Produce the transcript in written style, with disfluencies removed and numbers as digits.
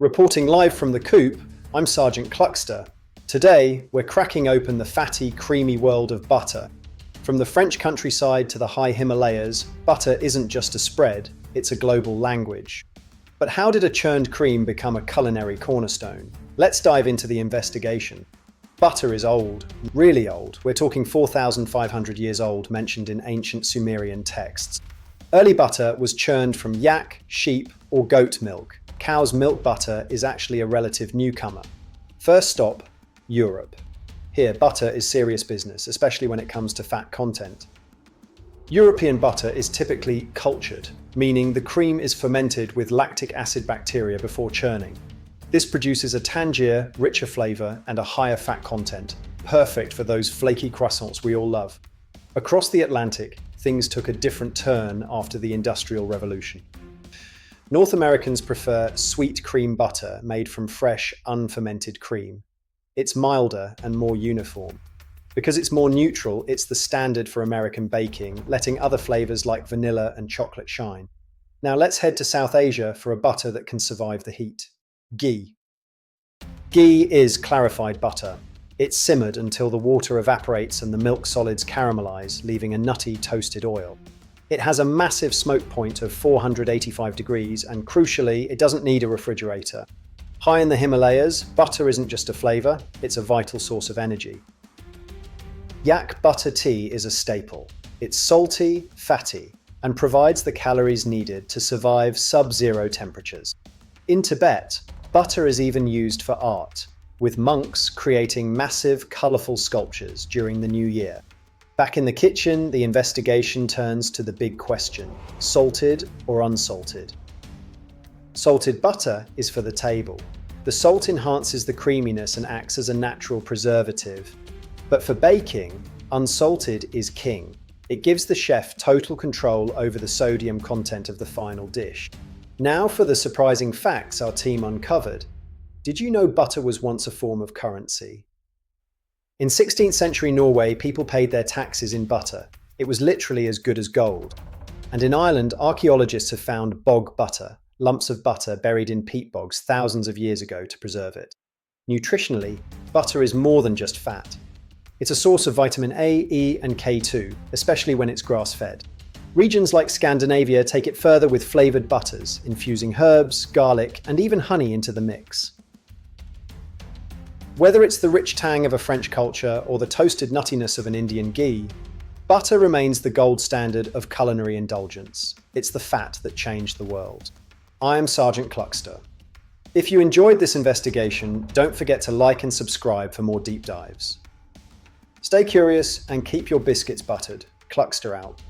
Reporting live from the coop, I'm Sergeant Cluckster. Today, we're cracking open the fatty, creamy world of butter. From the French countryside to the high Himalayas, butter isn't just a spread, it's a global language. But how did a churned cream become a culinary cornerstone? Let's dive into the investigation. Butter is old, really old. We're talking 4,500 years old, mentioned in ancient Sumerian texts. Early butter was churned from yak, sheep, or goat milk. Cow's milk butter is actually a relative newcomer. First stop, Europe. Here, butter is serious business, especially when it comes to fat content. European butter is typically cultured, meaning the cream is fermented with lactic acid bacteria before churning. This produces a tangier, richer flavour and a higher fat content, perfect for those flaky croissants we all love. Across the Atlantic, things took a different turn after the Industrial Revolution. North Americans prefer sweet cream butter made from fresh, unfermented cream. It's milder and more uniform. Because it's more neutral, it's the standard for American baking, letting other flavours like vanilla and chocolate shine. Now let's head to South Asia for a butter that can survive the heat. Ghee. Ghee is clarified butter. It's simmered until the water evaporates and the milk solids caramelize, leaving a nutty, toasted oil. It has a massive smoke point of 485 degrees, and crucially, it doesn't need a refrigerator. High in the Himalayas, butter isn't just a flavour, it's a vital source of energy. Yak butter tea is a staple. It's salty, fatty, and provides the calories needed to survive sub-zero temperatures. In Tibet, butter is even used for art, with monks creating massive, colourful sculptures during the New Year. Back in the kitchen, the investigation turns to the big question: salted or unsalted? Salted butter is for the table. The salt enhances the creaminess and acts as a natural preservative. But for baking, unsalted is king. It gives the chef total control over the sodium content of the final dish. Now for the surprising facts our team uncovered. Did you know butter was once a form of currency? In 16th century Norway, people paid their taxes in butter. It was literally as good as gold. And in Ireland, archaeologists have found bog butter, lumps of butter buried in peat bogs thousands of years ago to preserve it. Nutritionally, butter is more than just fat. It's a source of vitamin A, E, and K2, especially when it's grass-fed. Regions like Scandinavia take it further with flavoured butters, infusing herbs, garlic, and even honey into the mix. Whether it's the rich tang of a French culture or the toasted nuttiness of an Indian ghee, butter remains the gold standard of culinary indulgence. It's the fat that changed the world. I am Sergeant Cluckster. If you enjoyed this investigation, don't forget to like and subscribe for more deep dives. Stay curious and keep your biscuits buttered. Cluckster out.